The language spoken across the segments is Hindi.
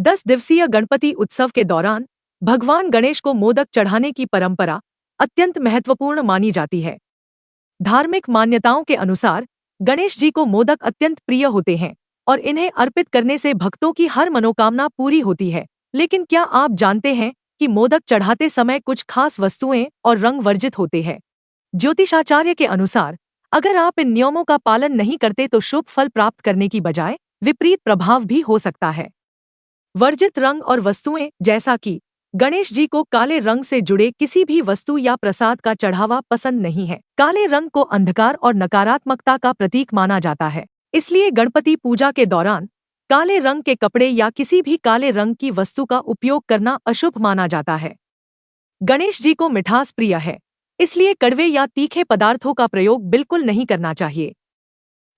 10 दिवसीय गणपति उत्सव के दौरान भगवान गणेश को मोदक चढ़ाने की परंपरा अत्यंत महत्वपूर्ण मानी जाती है। धार्मिक मान्यताओं के अनुसार गणेश जी को मोदक अत्यंत प्रिय होते हैं और इन्हें अर्पित करने से भक्तों की हर मनोकामना पूरी होती है। लेकिन क्या आप जानते हैं कि मोदक चढ़ाते समय कुछ खास वस्तुएं और रंग वर्जित होते हैं? ज्योतिषाचार्य के अनुसार अगर आप इन नियमों का पालन नहीं करते तो शुभ फल प्राप्त करने की बजाय विपरीत प्रभाव भी हो सकता है। वर्जित रंग और वस्तुएं जैसा कि गणेश जी को काले रंग से जुड़े किसी भी वस्तु या प्रसाद का चढ़ावा पसंद नहीं है। काले रंग को अंधकार और नकारात्मकता का प्रतीक माना जाता है, इसलिए गणपति पूजा के दौरान काले रंग के कपड़े या किसी भी काले रंग की वस्तु का उपयोग करना अशुभ माना जाता है। गणेश जी को मिठास प्रिय है, इसलिए कड़वे या तीखे पदार्थों का प्रयोग बिल्कुल नहीं करना चाहिए।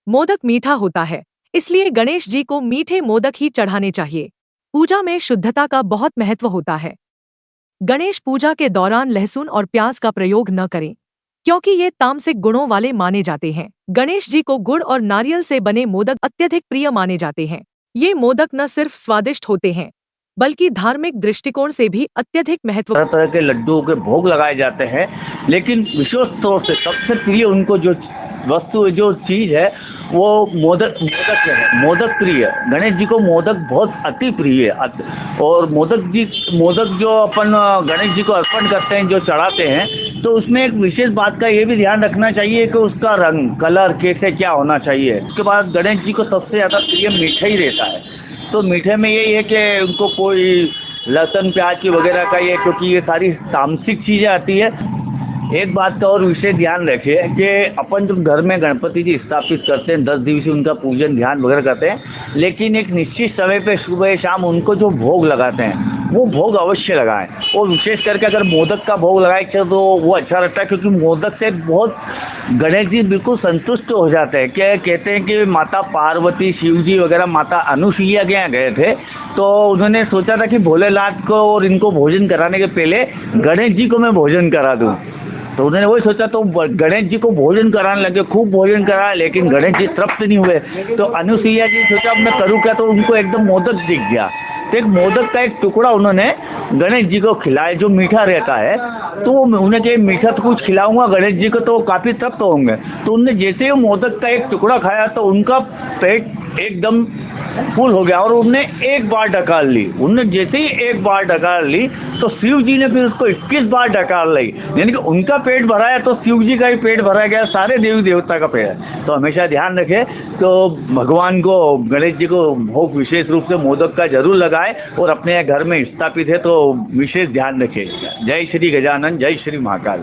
मोदक मीठा होता है, इसलिए गणेश जी को मीठे मोदक ही चढ़ाने चाहिए। पूजा में शुद्धता का बहुत महत्व होता है। गणेश पूजा के दौरान लहसुन और प्याज का प्रयोग न करें, क्योंकि ये तामसिक गुणों वाले माने जाते हैं। गणेश जी को गुड़ और नारियल से बने मोदक अत्यधिक प्रिय माने जाते हैं। ये मोदक न सिर्फ स्वादिष्ट होते हैं, बल्कि धार्मिक दृष्टिकोण से भी अत्यधिक महत्व। तरह तरह के लड्डुओं के भोग लगाए जाते हैं, लेकिन विशेष तौर से सबसे प्रिय उनको जो वस्तु जो चीज है वो मोदक है। मोदक प्रिय, गणेश जी को मोदक बहुत अति प्रिय है। और मोदक जो अपन गणेश जी को अर्पण करते हैं, जो चढ़ाते हैं, तो उसमें एक विशेष बात का ये भी ध्यान रखना चाहिए कि उसका रंग कलर कैसे क्या होना चाहिए। उसके बाद गणेश जी को सबसे ज्यादा प्रिय मीठा ही रहता है। तो मीठे में यही है कि उनको कोई लहसुन प्याज की वगैरह का ये, क्योंकि ये सारी तामसिक चीजें आती है। एक बात का और विशेष ध्यान रखिए कि अपन जब घर में गणपति जी स्थापित करते हैं, 10 दिवसीय उनका पूजन ध्यान वगैरह करते हैं, लेकिन एक निश्चित समय पे सुबह शाम उनको जो भोग लगाते हैं वो भोग अवश्य लगाएं। और विशेष करके अगर मोदक का भोग लगाए तो वो अच्छा लगता है, क्योंकि मोदक से बहुत गणेश जी बिल्कुल संतुष्ट हो जाते हैं। क्या कहते हैं कि माता पार्वती, शिव जी वगैरह, माता अनुसुईया के यहाँ गए थे, तो उन्होंने सोचा था कि भोलेनाथ को और इनको भोजन कराने के पहले गणेश जी को मैं भोजन करा दूं। तो उन्होंने वही सोचा, तो गणेश जी को भोजन कराने लगे, खूब भोजन कराया, लेकिन गणेश जी तृप्त नहीं हुए। तो अनुसुईया जी सोचा अब मैं करूँ क्या, तो उनको एकदम मोदक दिख गया। तो एक मोदक का एक टुकड़ा उन्होंने गणेश जी को खिलाया, जो मीठा रहता है। तो उन्हें कहा मीठा तो कुछ खिलाऊंगा गणेश जी को तो काफी तृप्त होंगे। तो उन्होंने जैसे ही मोदक का एक टुकड़ा खाया तो उनका पेट एकदम फुल हो गया और उन्होंने एक बार डकार ली। उन्होंने जैसे ही एक बार डकार ली तो शिव जी ने फिर उसको 21 बार डकार ली। यानी कि उनका पेट भरा है तो शिव जी का भी पेट भरा गया, सारे देवी देवता का पेट है। तो हमेशा ध्यान रखें, तो भगवान को, गणेश जी को भोग विशेष रूप से मोदक का जरूर लगाए और अपने घर में स्थापित है तो विशेष ध्यान रखें। जय श्री गजानन, जय श्री महाकाल।